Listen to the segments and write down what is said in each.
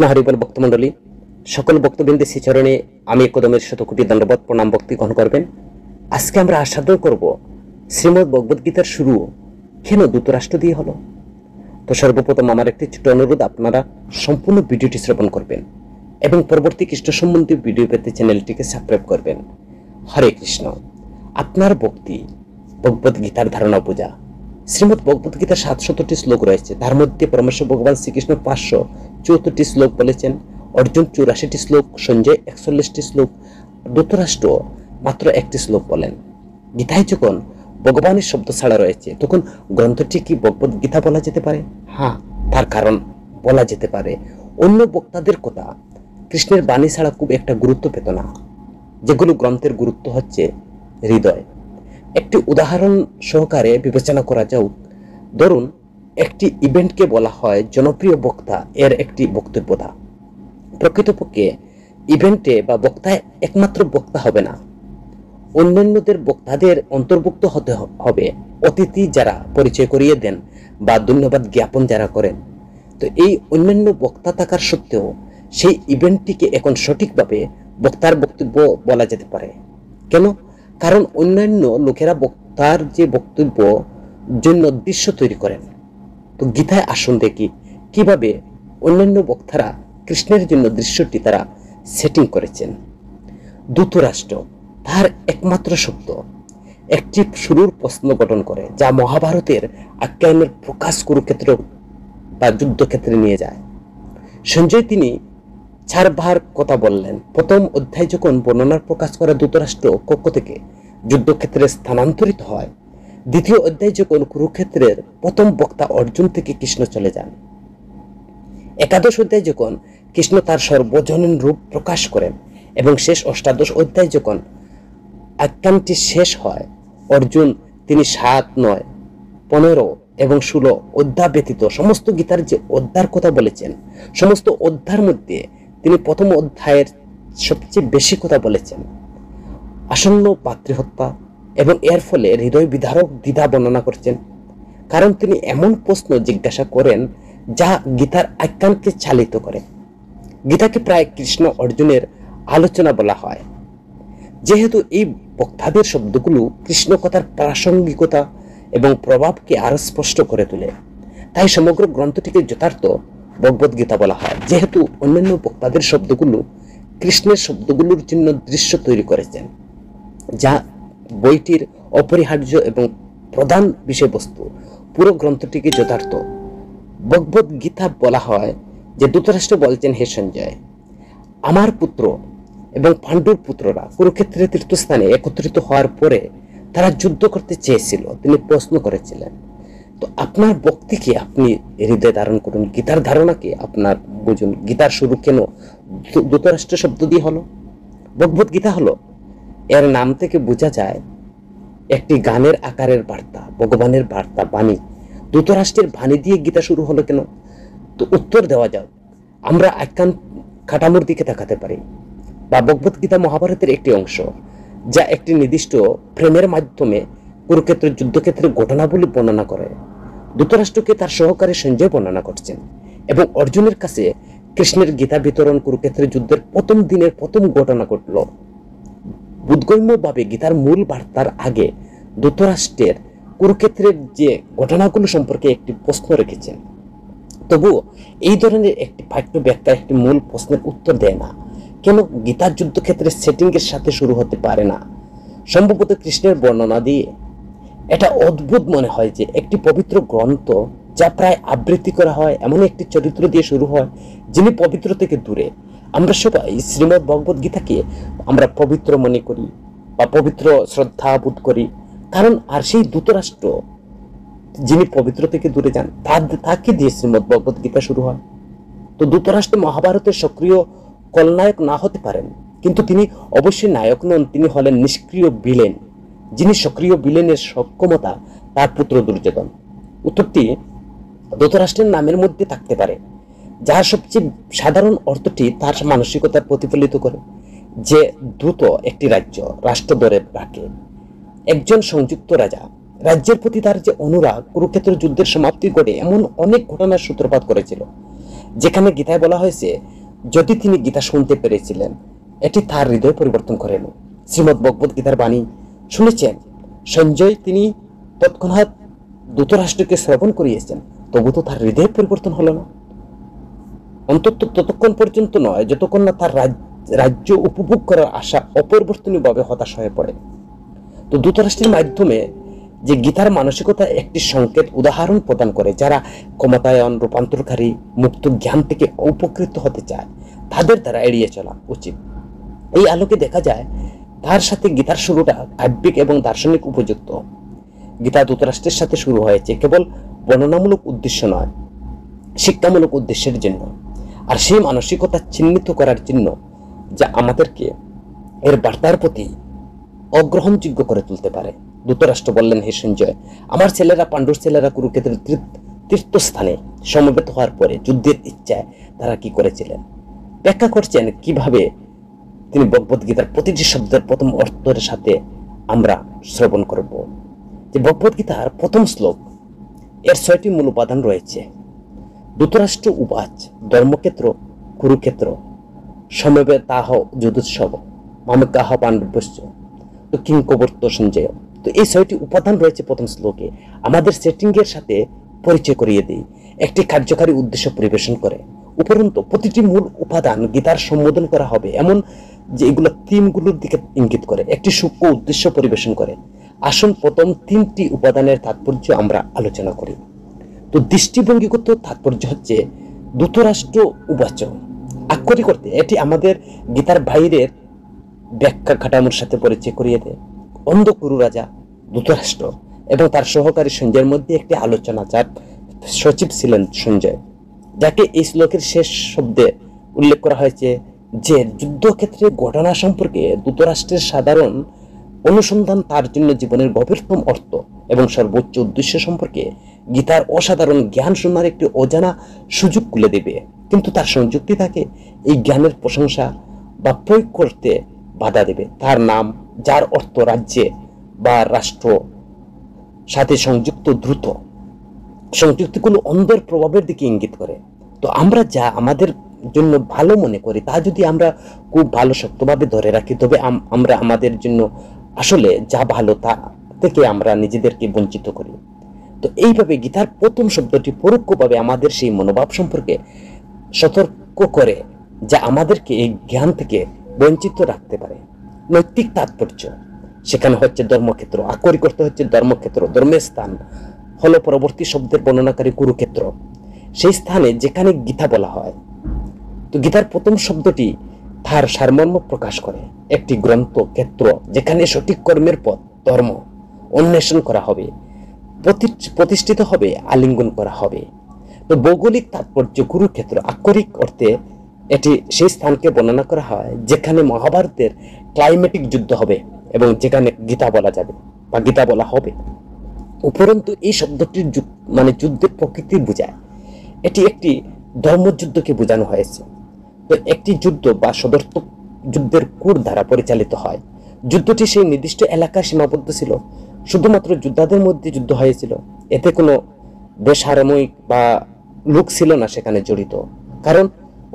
হরিবল ভক্তমণ্ডলী, সকল ভক্তবৃন্দের শ্রীচরণে আমি একদমের শতকোটি দণ্ডবত প্রণাম ভক্তি গ্রহণ করবেন। আজকে আমরা আস্বাদন করব শ্রীমদ্ ভগবদ গীতার শুরু কেন ধৃতরাষ্ট্র দিয়ে হলো। তো সর্বপ্রথম আমার একটি ছোট অনুরোধ, আপনারা সম্পূর্ণ ভিডিওটি শ্রবণ করবেন এবং পরবর্তী কৃষ্ণ সম্বন্ধী ভিডিও পেতে চ্যানেলটিকে সাবস্ক্রাইব করবেন। হরে কৃষ্ণ। আপনার ভক্তি ভগবদ গীতার ধারণা বোঝা। শ্রীমদ্ ভগবদ গীতার 700টি শ্লোক রয়েছে, তার মধ্যে পরমেশ্বর ভগবান শ্রীকৃষ্ণ 574টি শ্লোক বলেছেন, অর্জুন 84টি শ্লোক, সঞ্জয় 41টি শ্লোক, ধৃতরাষ্ট্র মাত্র একটি শ্লোক বলেন। গীতায় যখন ভগবানের শব্দ ছাড়া রয়েছে, তখন গ্রন্থটি কি ভগবদ গীতা বলা যেতে পারে? হ্যাঁ, তার কারণ বলা যেতে পারে। অন্য বক্তাদের কথা কৃষ্ণের বাণী ছাড়া খুব একটা গুরুত্ব পেত না, যেগুলো গ্রন্থের গুরুত্ব হচ্ছে হৃদয়। একটি উদাহরণ সহকারে বিবেচনা করা যাক। ধরুন, একটি ইভেন্টকে বলা হয় জনপ্রিয় বক্তা এর একটি বক্তব্যতা। প্রকৃতপক্ষে ইভেন্টে বা বক্তায় একমাত্র বক্তা হবে না, অন্যান্যদের বক্তাদের অন্তর্ভুক্ত হতে হবে। অতিথি যারা পরিচয় করিয়ে দেন বা ধন্যবাদ জ্ঞাপন যারা করেন। তো এই অন্যান্য বক্তা থাকার সত্ত্বেও সেই ইভেন্টটিকে এখন সঠিকভাবে বক্তার বক্তব্য বলা যেতে পারে। কেন? কারণ অন্যান্য লোকেরা বক্তার যে বক্তব্য জন্য দৃশ্য তৈরি করেন। তো গীতায় আসুন দেখি কিভাবে অন্যান্য বক্তারা কৃষ্ণের জন্য দৃশ্যটি তারা সেটিং করেছেন। ধৃতরাষ্ট্র তার একমাত্র শব্দ একটি শুরুর প্রশ্ন গঠন করে, যা মহাভারতের আখ্যায়নের প্রকাশ কুরুক্ষেত্র বা যুদ্ধক্ষেত্রে নিয়ে যায়। সঞ্জয় তিনি 4 বার কথা বললেন। প্রথম অধ্যায় যখন বর্ণনার প্রকাশ করে ধৃতরাষ্ট্র কক্ষ থেকে যুদ্ধক্ষেত্রে স্থানান্তরিত হয়, দ্বিতীয় অধ্যায় যখন কুরুক্ষেত্রের প্রথম বক্তা অর্জুন থেকে কৃষ্ণ চলে যান, একাদশ অধ্যায় যখন কৃষ্ণ তার সর্বজনীন রূপ প্রকাশ করেন, এবং শেষ অষ্টাদশ অধ্যায় যখন আখ্যানটি শেষ হয়, অর্জুন তিনি 7, 9, 15 এবং 16 অধ্যায় ব্যতীত সমস্ত গীতার যে অধ্যায়ের কথা বলেছেন, সমস্ত অধ্যায়ের মধ্যে তিনি প্রথম অধ্যায়ের সবচেয়ে বেশি কথা বলেছেন আসন্ন ভাতৃহত্যা, এবং এর ফলে হৃদয় বিদারক দ্বিধা বর্ণনা করছেন। কারণ তিনি এমন প্রশ্ন জিজ্ঞাসা করেন যা গীতার আখ্যানকে চালিত করে। গীতাকে প্রায় কৃষ্ণ অর্জুনের আলোচনা বলা হয়, যেহেতু এই বক্তাদের শব্দগুলো কৃষ্ণ কথার প্রাসঙ্গিকতা এবং প্রভাবকে আরো স্পষ্ট করে তোলে। তাই সমগ্র গ্রন্থটিকে যথার্থ ভগবদ গীতা বলা হয়, যেহেতু অন্যান্য বক্তাদের শব্দগুলো কৃষ্ণের শব্দগুলোর জন্য দৃশ্য তৈরি করেছেন, যা বইটির অপরিহার্য এবং প্রধান বিষয়বস্তু। পুরো গ্রন্থটিকে যথার্থ ভগবদ গীতা বলা হয়। যে ধৃতরাষ্ট্র বলছেন, হে সঞ্জয়, আমার পুত্র এবং পাণ্ডুর পুত্ররা কুরুক্ষেত্রের তীর্থস্থানে একত্রিত হওয়ার পরে তারা যুদ্ধ করতে চেয়েছিল। তিনি প্রশ্ন করেছিলেন, তো আপনার ভক্তিকে আপনি হৃদয়ে ধারণ করুন, গীতার ধারণাকে আপনার বুঝুন। গীতার শুরু কেন ধৃতরাষ্ট্র শব্দ দিয়ে হলো? ভগবদ গীতা হলো, এর নাম থেকে বোঝা যায় একটি গানের আকারের বার্তা, ভগবানের বার্তা, বাণী। ধৃতরাষ্ট্রের বাণী দিয়ে গীতা শুরু হলো কেন? তো উত্তর দেওয়া যাক। আমরা আখ্যান কাঠামোর দিকে তাকাতে পারি, বা ভগবদ গীতা মহাভারতের একটি অংশ, যা একটি নির্দিষ্ট প্রেমের মাধ্যমে কুরুক্ষেত্রের যুদ্ধক্ষেত্রের ঘটনাবলী বর্ণনা করে। ধৃতরাষ্ট্রকে তার সহকারী সঞ্জয় বর্ণনা করছেন, এবং অর্জুনের কাছে কৃষ্ণের গীতা বিতরণ কুরুক্ষেত্রের যুদ্ধের প্রথম দিনের প্রথম ঘটনা ঘটল। বোধগম্যভাবে গীতার মূল বার্তার আগে ধৃতরাষ্ট্রের কুরুক্ষেত্রের যে ঘটনাগুলো সম্পর্কে একটি প্রশ্ন রেখেছেন। তবুও এই ধরনের একটি পাঠ্য ব্যাখ্যা একটি মূল প্রশ্নের উত্তর দেয় না। কেন গীতার যুদ্ধক্ষেত্রের সেটিং এর সাথে শুরু হতে পারে না? সম্ভবত কৃষ্ণের বর্ণনা দিয়ে। এটা অদ্ভুত মনে হয় যে একটি পবিত্র গ্রন্থ, যা প্রায় আবৃত্তি করা হয়, এমন একটি চরিত্র দিয়ে শুরু হয় যিনি পবিত্র থেকে দূরে। আমরা সবাই শ্রীমদ্ ভগবদ গীতাকে আমরা পবিত্র মনে করি বা পবিত্র শ্রদ্ধা বোধ করি, কারণ আর সেই ধৃতরাষ্ট্র যিনি পবিত্র থেকে দূরে যান, তাকে দিয়ে শ্রীমদ্ ভগবদ গীতা শুরু হয়। তো ধৃতরাষ্ট্র মহাভারতের সক্রিয় কলনায়ক না হতে পারেন, কিন্তু তিনি অবশ্যই নায়ক নন। তিনি হলেন নিষ্ক্রিয় ভিলেন, যিনি সক্রিয় ভিলেনের সক্ষমতা তার পুত্র দুর্যোধন। উত্তরটি ধৃতরাষ্ট্রের নামের মধ্যে থাকতে পারে, যার সবচেয়ে সাধারণ অর্থটি তার মানসিকতার প্রতিফলিত করে, যে দ্রুত একটি রাষ্ট্র ধরে রাখে। একজন সংযুক্ত রাজা রাজ্যের প্রতি তার যে অনুরাগ কুরুক্ষেত্র যুদ্ধের সমাপ্তি ঘটে এমন অনেক ঘটনার সূত্রপাত করেছিল। যেখানে গীতায় বলা হয়েছে যদি তিনি গীতা শুনতে পেরেছিলেন এটি তার হৃদয় পরিবর্তন করেনি। শ্রীমদ্ ভগবত গীতার বাণী শুনেছেন সঞ্জয়, তিনি তৎক্ষণাৎ ধৃতরাষ্ট্রকে শ্রবণ করিয়েছেন, তবু তো তার হৃদয় পরিবর্তন হলো না। অন্তত ততক্ষণ পর্যন্ত নয় যতক্ষণ না তার রাজ্য উপভোগ করার আশা অপরিবর্তনীয়ভাবে হতাশ হয়ে পড়ে। তো ধৃতরাষ্ট্রের মাধ্যমে যে গীতার মানসিকতা একটি সংকেত উদাহরণ প্রদান করে, যারা ক্ষমতায়ন রূপান্তরকারী মুক্ত জ্ঞান থেকে উপকৃত হতে চায় তাদের দ্বারা এড়িয়ে চলা উচিত। এই আলোকে দেখা যায় তার সাথে গীতার শুরুটা কাব্যিক এবং দার্শনিক উপযুক্ত। গীতা ধৃতরাষ্ট্রের সাথে শুরু হয়েছে কেবল বর্ণনামূলক উদ্দেশ্য নয়, শিক্ষামূলক উদ্দেশ্যের জন্য, আর সেই মানসিকতা চিহ্নিত করার জন্য যা আমাদেরকে এর বার্তার প্রতি অগ্রহণযোগ্য করে তুলতে পারে। ধৃতরাষ্ট্র বললেন, হে সঞ্জয়, আমার ছেলেরা পাণ্ডুর ছেলেরা কুরুক্ষেত্রের তীর্থস্থানে সমবেত হওয়ার পরে যুদ্ধের ইচ্ছায় তারা কি করেছিলেন। ব্যাখ্যা করছেন কিভাবে তিনি ভগবদ্গীতার প্রতিটি শব্দের প্রথম অর্থের সাথে আমরা শ্রবণ করব। যে ভগবদ্গীতার প্রথম শ্লোক, এর 6টি মূল উপাদান রয়েছে। ধৃতরাষ্ট্র উবাচ ধর্মক্ষেত্র কুরুক্ষেত্র সমবেতাহ যুধোৎসব মামকাহ পাণ্ডবস্য তো কিংকবর্ত সঞ্জয়। তো এই 6টি উপাদান রয়েছে প্রথম শ্লোকে। আমাদের সেটিং এর সাথে পরিচয় করিয়ে দিই, একটি কার্যকারী উদ্দেশ্য পরিবেশন করে। উপরন্তু প্রতিটি মূল উপাদান গীতার সম্বোধন করা হবে এমন যে এগুলো থিমগুলোর দিকে ইঙ্গিত করে, একটি সূক্ষ্ম উদ্দেশ্য পরিবেশন করে। আসুন প্রথম 3টি উপাদানের তাৎপর্য আমরা আলোচনা করি। তো দৃষ্টিভঙ্গিগত তাৎপর্য হচ্ছে ধৃতরাষ্ট্র উবাচ, আক্ষরিক করতে এটি আমাদের গীতার বাইরের ব্যাখ্যা কাঠামোর সাথে পরিচয় করিয়ে দেয়। অন্ধকুরু রাজা ধৃতরাষ্ট্র এবং তার সহকারী সঞ্জয়ের মধ্যে একটি আলোচনা, যার সচিব ছিলেন সঞ্জয়, যাকে এই শ্লোকের শেষ শব্দে উল্লেখ করা হয়েছে যে যুদ্ধক্ষেত্রে ঘটনা সম্পর্কে ধৃতরাষ্ট্রের সাধারণ অনুসন্ধান তার জন্য জীবনের গভীরতম অর্থ এবং সর্বোচ্চ উদ্দেশ্য সম্পর্কে গীতার অসাধারণ জ্ঞান শোনার একটি অজানা সুযোগ খুলে দেবে। কিন্তু তার সংযুক্তি তাকে এই জ্ঞানের প্রশংসা বা প্রয়োগ করতে বাধা দেবে। তার নাম, যার অর্থ রাজ্যে বা রাষ্ট্র সাথে সংযুক্ত, দ্রুত সংযুক্তিগুলো অন্ধের প্রভাবের দিকে ইঙ্গিত করে। তো আমরা যা আমাদের জন্য ভালো মনে করি তা যদি আমরা খুব ভালো শক্তভাবে ধরে রাখি, তবে আমরা আমাদের জন্য আসলে যা ভালো তা থেকে আমরা নিজেদেরকে বঞ্চিত করি। তো এইভাবে গীতার প্রথম শব্দটি পরোক্ষভাবে আমাদের সেই মনোভাব সম্পর্কে সতর্ক করে যা আমাদেরকে এই জ্ঞান থেকে বঞ্চিত রাখতে পারে। নৈতিক তাৎপর্য সেখানে হচ্ছে ধর্মক্ষেত্র, আক্ষরিক অর্থ হচ্ছে ধর্মক্ষেত্র, ধর্মের স্থান হলো পরবর্তী শব্দের বর্ণনাকারী কুরুক্ষেত্র, সেই স্থানে যেখানে গীতা বলা হয়। তো গীতার প্রথম শব্দটি তার সারমর্ম প্রকাশ করে, একটি গ্রন্থ ক্ষেত্র যেখানে সঠিক কর্মের পথ ধর্ম অন্বেষণ করা হবে, প্রতিষ্ঠিত হবে, আলিঙ্গন করা হবে। তো ভৌগোলিক তাৎপর্য কুরুক্ষেত্র, আক্ষরিক অর্থে এটি সেই স্থানকে বর্ণনা করা হয় যেখানে মহাভারতের ক্লাইমেটিক যুদ্ধ হবে এবং যেখানে গীতা বলা যাবে বা গীতা বলা হবে। উপরন্তু এই শব্দটির যুদ্ধের প্রকৃতি বোঝায়, এটি একটি ধর্মযুদ্ধকে বোঝানো হয়েছে। তো একটি যুদ্ধ বা সদর্থক যুদ্ধের কোড দ্বারা পরিচালিত হয়। যুদ্ধটি সেই নির্দিষ্ট এলাকায় সীমাবদ্ধ ছিল, শুধুমাত্র যোদ্ধাদের মধ্যে যুদ্ধ হয়েছিল, এতে কোনো বেসামরিক বা লোক ছিল না সেখানে জড়িত। কারণ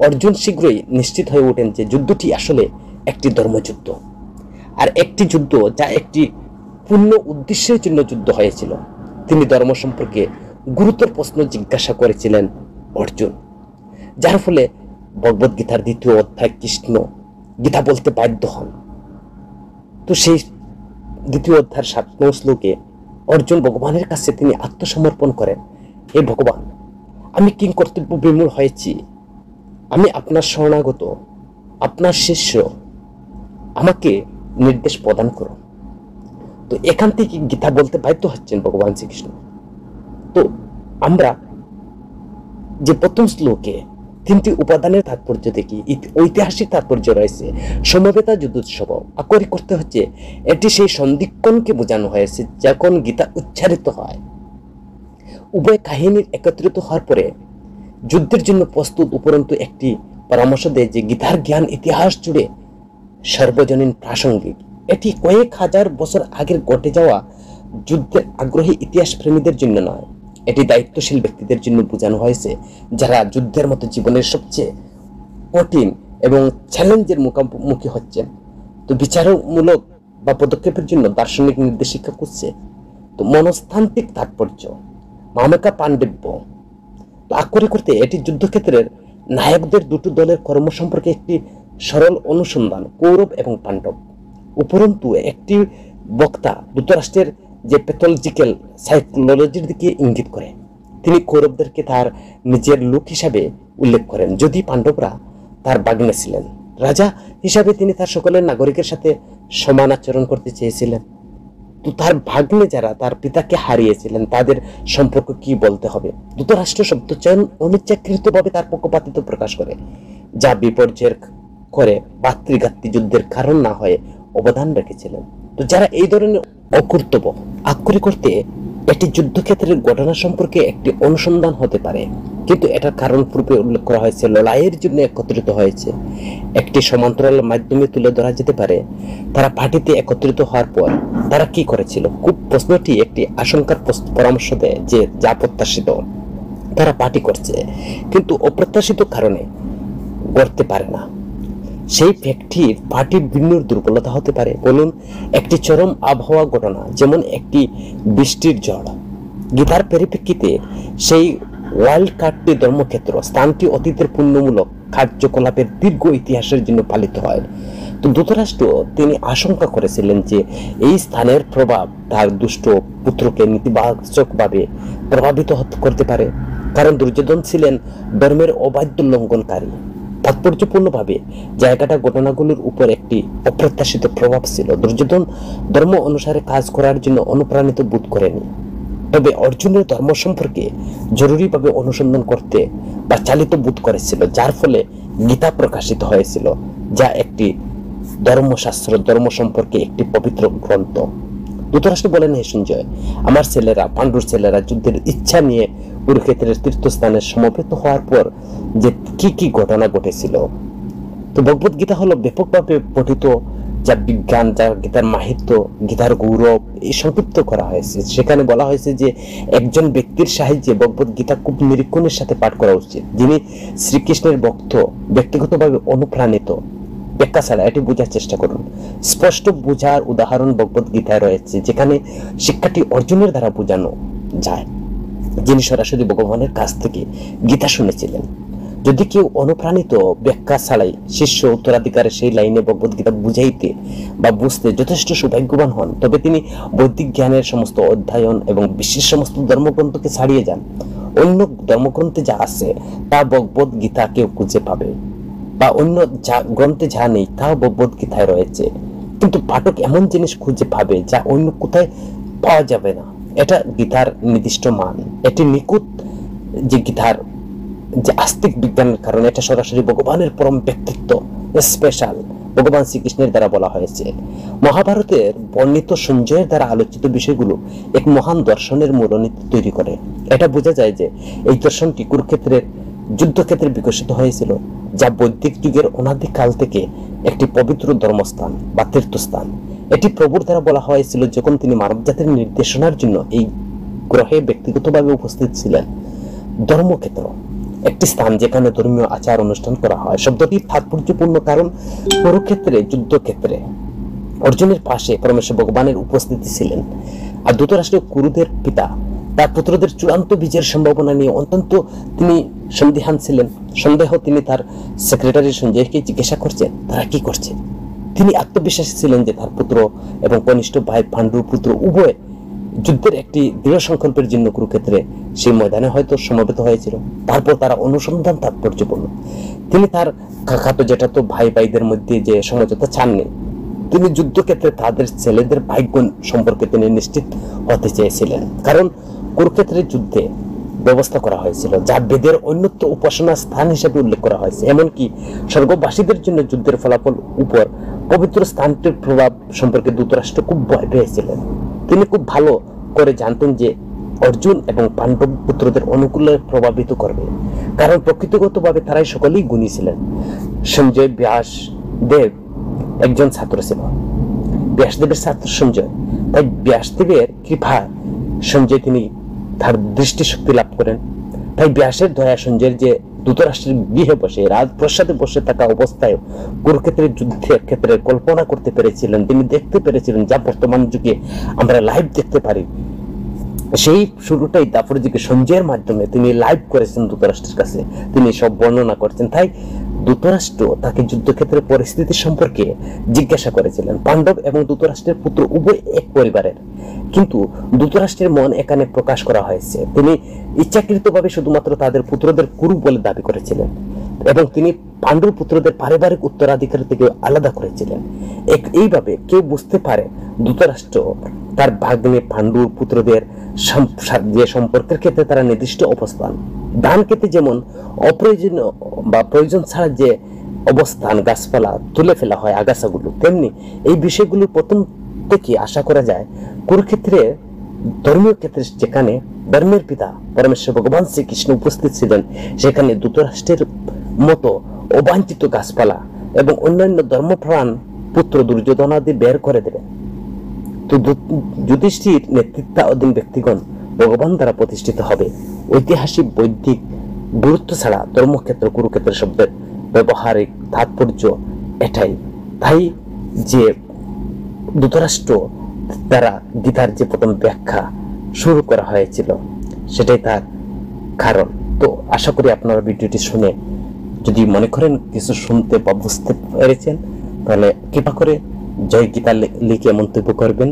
অর্জুন শীঘ্রই নিশ্চিত হয়ে ওঠেন যে যুদ্ধটি আসলে একটি ধর্মযুদ্ধ, আর একটি যুদ্ধ যা একটি পূর্ণ উদ্দেশ্যের জন্য যুদ্ধ হয়েছিল। তিনি ধর্ম সম্পর্কে গুরুতর প্রশ্ন জিজ্ঞাসা করেছিলেন অর্জুন, যার ফলে ভগবদ্গীতার 2য় অধ্যায় কৃষ্ণ গীতা বলতে বাধ্য হন। তো সেই 2য় অধ্যায়ের 7 নং শ্লোকে অর্জুন ভগবানের কাছে তিনি আত্মসমর্পণ করেন, হে ভগবান, আমি কিং কর্তব্য বিমূঢ় হয়েছি, আমি আপনার শরণাগত, আপনার শিষ্য, আমাকে নির্দেশ প্রদান করুন। তো এখান থেকে গীতা বলতে বাধ্য হচ্ছেন ভগবান শ্রীকৃষ্ণ। তো আমরা যে প্রথম শ্লোকে 3টি উপাদানের তাৎপর্য দেখি, ঐতিহাসিক তাৎপর্য রয়েছে। সমবেতা যুদ্ধোৎসব আক্ষরিক করতে হচ্ছে এটি সেই সন্ধিক্ষণকে বোঝানো হয়েছে যখন গীতা উচ্চারিত হয়। উভয় কাহিনীর একত্রিত হওয়ার পরে যুদ্ধের জন্য প্রস্তুত। উপরন্তু একটি পরামর্শ দেয় যে গীতার জ্ঞান ইতিহাস জুড়ে সর্বজনীন প্রাসঙ্গিক। এটি কয়েক হাজার বছর আগের ঘটে যাওয়া যুদ্ধের আগ্রহী ইতিহাস প্রেমীদের জন্য নয়, এটি দায়িত্বশীল ব্যক্তিদের জন্য বোঝানো হয়েছে, যারা যুদ্ধের মতো জীবনের সবচেয়ে কঠিন এবং চ্যালেঞ্জের মুখোমুখি হচ্ছেন। তো বিচারমূলক বা পদক্ষেপের জন্য দার্শনিক নির্দেশিকা করছে। তো মনস্তান্ত্রিক তাৎপর্য, মামেকা পাণ্ডব্য আক্ষরে করতে এটি যুদ্ধক্ষেত্রের নায়কদের দুটো দলের কর্ম সম্পর্কে একটি সরল অনুসন্ধান, কৌরব এবং পাণ্ডব। উপরন্তু একটি বক্তা যুক্তরাষ্ট্রের যে প্যাথোলজিক্যাল সাইকোলজির দিকে ইঙ্গিত করে। তিনি কৌরবদেরকে তার নিজের লোক হিসাবে উল্লেখ করেন, যদি পাণ্ডবরা তার বাগ্নে ছিলেন। রাজা হিসাবে তিনি তার সকলের নাগরিকের সাথে সমান আচরণ করতে চেয়েছিলেন। তো তার ভাগ্নে যারা তার পিতাকে হারিয়েছিলেন তাদের সম্পর্ক কি বলতে হবে। যুক্তরাষ্ট্র শব্দচয়ন অনিচ্ছাকৃতভাবে তার পক্ষপাতিত্ব প্রকাশ করে, যা বিপর্যয়ের করে ভাতৃঘাতী যুদ্ধের কারণ না হয়ে অবদান রেখেছিলেন। তো যারা এই ধরনের অকর্তব্য আক্ষরিক করতে এটি যুদ্ধক্ষেত্রের ঘটনা সম্পর্কে একটি অনুসন্ধান হতে পারে, কিন্তু এটার কারণ পূর্বে উল্লেখ করা হয়েছে, লড়াইয়ের জন্য একত্রিত হয়েছে। একটি সমান্তরাল মাধ্যমে তুলে ধরা যেতে পারে তারা পার্টিতে একত্রিত হওয়ার পর তারা কি করেছিল। খুব প্রশ্নটি একটি আশঙ্কার পরামর্শ দেয় যে যা প্রত্যাশিত তারা পার্টি করছে, কিন্তু অপ্রত্যাশিত কারণে করতে পারে না। সেই ব্যক্তির পার্টির ভিন্ন দুর্বলতা হতে পারে। বলুন, একটি চরম আবহাওয়া ঘটনা, যেমন একটি বৃষ্টির ঝড়। গীতার পরিপ্রেক্ষিতে সেই ওয়াইল্ড কার্ডটি ধর্মক্ষেত্র স্থানটি অতীতের পুণ্যমূলক কার্যকলাপের দীর্ঘ ইতিহাসের জন্য পালিত হয়। তো যুক্তরাষ্ট্র তিনি আশঙ্কা করেছিলেন যে এই স্থানের প্রভাব তার দুষ্ট পুত্রকে নেতিবাচকভাবে প্রভাবিত করতে পারে, কারণ দুর্যোধন ছিলেন ধর্মের অবাধ্য লঙ্ঘনকারী। তাৎপর্যপূর্ণভাবে জায়গাটা ঘটনাগুলোর উপর একটি অপ্রত্যাশিত প্রভাব ছিল। দুর্যোধন ধর্ম অনুসারে কাজ করার জন্য অনুপ্রাণিত বোধ করেনি, তবে অর্জুনের ধর্ম সম্পর্কে জরুরিভাবে অনুসন্ধান করতে বা চালিত বোধ করেছিল, যার ফলে গীতা প্রকাশিত হয়েছিল, যা একটি ধর্মশাস্ত্র, ধর্ম সম্পর্কে একটি পবিত্র গ্রন্থ। যুক্তরাষ্ট্র বলেন, হে সঞ্জয়, আমার ছেলেরা, পাণ্ডুর ছেলেরা যুদ্ধের ইচ্ছা নিয়ে কুরুক্ষেত্রের তীর্থস্থানে সমবেত হওয়ার পর যে কি কি ঘটনা ঘটেছিল। তো ভগবত গীতা হলো ব্যাপকভাবে পঠিত, যা বিজ্ঞান, যা গীতার মাহাত্ম্য, গীতার গৌরব এই সংক্ষিপ্ত করা হয়েছে। সেখানে বলা হয়েছে যে একজন ব্যক্তির সাহায্যে ভগবত গীতা খুব নিরীক্ষণের সাথে পাঠ করা উচিত, যিনি শ্রীকৃষ্ণের ভক্ত, ব্যক্তিগতভাবে অনুপ্রাণিত। ব্যাখ্যা ছাড়া এটি বোঝার চেষ্টা করুন। স্পষ্ট বোঝার উদাহরণ ভগবত গীতায় রয়েছে, যেখানে শিক্ষাটি অর্জুনের দ্বারা বোঝানো যায়, যিনি সরাসরি ভগবানের কাছ থেকে গীতা শুনেছিলেন। যদি কেউ অনুপ্রাণিত ব্যাখ্যা ছাড়াই শিষ্য উত্তরাধিকারের সেই লাইনে ভগবত গীতা বুঝাইতে বা বুঝতে যথেষ্ট সৌভাগ্যবান হন, তবে তিনি বৈদিক জ্ঞানের সমস্ত অধ্যয়ন এবং বিশ্বের সমস্ত ধর্মগ্রন্থকে ছাড়িয়ে যান। অন্য ধর্মগ্রন্থে যা আছে তা ভগবত গীতা কেউ খুঁজে পাবে, বা অন্য গ্রন্থে যা নেই তাও ভগবত গীতায় রয়েছে, কিন্তু পাঠক এমন জিনিস খুঁজে পাবে যা অন্য কোথায় পাওয়া যাবে না। এটা গীতার নির্দিষ্ট মান, এটি নিখুঁত যে গীতার যে আস্তিক বিজ্ঞানের কারণে এটা সরাসরি ভগবানের পরম ব্যক্তিত্ব, স্পেশাল ভগবান শ্রীকৃষ্ণের দ্বারা বলা হয়েছে। মহাভারতের বর্ণিত সঞ্জয়ের দ্বারা আলোচিত বিষয়গুলো এক মহান দর্শনের মূলনীতি তৈরি করে। এটা বোঝা যায় যে এই দর্শনটি কুরুক্ষেত্রের যুদ্ধক্ষেত্রে বিকশিত হয়েছিল, যা বৈদিক যুগের অনাদিকাল থেকে একটি পবিত্র ধর্মস্থান বা তীর্থস্থান। এটি প্রভুর দ্বারা বলা হয়েছিল যখন তিনি মানবজাতির নির্দেশনার জন্য এই গ্রহে ব্যক্তিগতভাবে উপস্থিত ছিলেন। ধর্মক্ষেত্র একটি স্থান যেখানে ধর্মীয় আচার অনুষ্ঠান করা হয়। শব্দটি তাৎপর্যপূর্ণ কারণ কুরুক্ষেত্রে যুদ্ধক্ষেত্রে অর্জুনের পাশে পরমেশ্বর ভগবানের উপস্থিতি ছিলেন, আর ধৃতরাষ্ট্র কুরুদের পিতা তার পুত্রদের চূড়ান্ত বিজয়ের সম্ভাবনা নিয়ে অত্যন্ত তিনি সন্দিহান ছিলেন। তিনি তার সেক্রেটারি সঞ্জয়কে জিজ্ঞাসা করছেন তারা কি করছে। তিনি আত্মবিশ্বাসী ছিলেন যে তার পুত্র এবং কনিষ্ঠ ভাই পাণ্ডুর পুত্র উভয় যুদ্ধের একটি দৃঢ় সংকল্পের জন্য কুরুক্ষেত্রে সেই ময়দানে হয়তো সমবেত হয়েছিল। তারপর তারা অনুসন্ধান তাৎপর্যপূর্ণ। তিনি তার কাকাতো জ্যাঠাতো ভাইদের মধ্যে যে সমঝোতা চাননি, তিনি যুদ্ধক্ষেত্রে তাদের ছেলেদের ভাগ্য সম্পর্কে তিনি নিশ্চিত হতে চেয়েছিলেন, কারণ কুরুক্ষেত্রের যুদ্ধে ব্যবস্থা করা হয়েছিল যা বেদের অন্যত্র উপাসনা স্থান হিসেবে উল্লেখ করা হয়েছে। এমনকি স্বর্গবাসীদের জন্য যুদ্ধের ফলাফল উপর পবিত্র স্থানটির প্রভাব সম্পর্কে ধৃতরাষ্ট্র খুব ভয় পেয়েছিলেন। তিনি খুব ভালো করে জানতেন যে অর্জুন এবং পাণ্ডব পুত্রদের অনুকূলে প্রভাবিত করবে, কারণ প্রকৃতিগতভাবে তারাই সকলেই গুণী ছিলেন। সঞ্জয় ব্যাসদেব একজন ছাত্র ছিল, ব্যাসদেবের ছাত্র সঞ্জয়, তাই ব্যাসদেবের কৃপা সঞ্জয় তিনি তার দৃষ্টিশক্তি লাভ করেন। তাই ব্যাসের দয়া সঞ্জয়ের যে ধৃতরাষ্ট্রের গৃহে বসে রাজপ্রাসাদে বসে থাকা অবস্থায় কুরুক্ষেত্রের যুদ্ধের ক্ষেত্রে কল্পনা করতে পেরেছিলেন, তিনি দেখতে পেরেছিলেন, যা বর্তমান যুগে আমরা লাইভ দেখতে পারি। সেই শুরুটাই দাপরযুগে সঞ্জয়ের মাধ্যমে তিনি লাইভ করেছেন ধৃতরাষ্ট্রের কাছে, তিনি সব বর্ণনা করছেন। তাই ধৃতরাষ্ট্র তাকে যুদ্ধক্ষেত্রের পরিস্থিতি সম্পর্কে জিজ্ঞাসা করেছিলেন। পাণ্ডব এবং ধৃতরাষ্ট্রের পুত্র উভয় এক পরিবারের, কিন্তু ধৃতরাষ্ট্রের মন এখানে প্রকাশ করা হয়েছে। তিনি ইচ্ছাকৃতভাবে শুধুমাত্র তাদের পুত্রদের কুরু বলে দাবি করেছিলেন এবং তিনি পাণ্ডব পুত্রদের পারিবারিক উত্তরাধিকার থেকে আলাদা করেছিলেন। এইভাবে কেউ বুঝতে পারে ধৃতরাষ্ট্র তার ভাগ্নে পাণ্ডব পুত্রদের যে সম্পর্কের ক্ষেত্রে তারা নির্দিষ্ট অবস্থান, দান ক্ষেত্রে যেমন অপ্রয়োজনীয় বা প্রয়োজন ছাড়া যে অবস্থান গাছপালা তুলে ফেলা হয় আগাছাগুলো, তেমনি এই বিষয়গুলো প্রথম থেকে আশা করা যায় কুরুক্ষেত্রে ধর্মীয় ক্ষেত্রে যেখানে ধর্মের পিতা পরমেশ্বর ভগবান শ্রীকৃষ্ণ উপস্থিত ছিলেন, সেখানে ধৃতরাষ্ট্রের মতো অবাঞ্ছিত গাছপালা এবং অন্যান্য ধর্মপ্রাণ পুত্র দুর্যোধনাদি বের করে দেবেন। তো যুধিষ্ঠির নেতৃত্বাধীন ব্যক্তিগণ ভগবান দ্বারা প্রতিষ্ঠিত হবে। ঐতিহাসিক বৈদিক গুরুত্ব ছাড়া ধর্মক্ষেত্র কুরুক্ষেত্র শব্দের ব্যবহারিক তাৎপর্য এটাই। তাই যে ধৃতরাষ্ট্র দ্বারা গীতার যে প্রথম ব্যাখ্যা শুরু করা হয়েছিল সেটাই তার কারণ। তো আশা করি আপনারা ভিডিওটি শুনে যদি মনে করেন কিছু শুনতে বা বুঝতে পেরেছেন, তাহলে কৃপা করে জয় গীতা লিখে মন্তব্য করবেন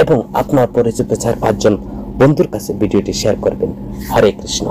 এবং আপনার পরিচিত 4-5 জন বন্ধুর কাছে ভিডিওটি শেয়ার করবেন। হরে কৃষ্ণ।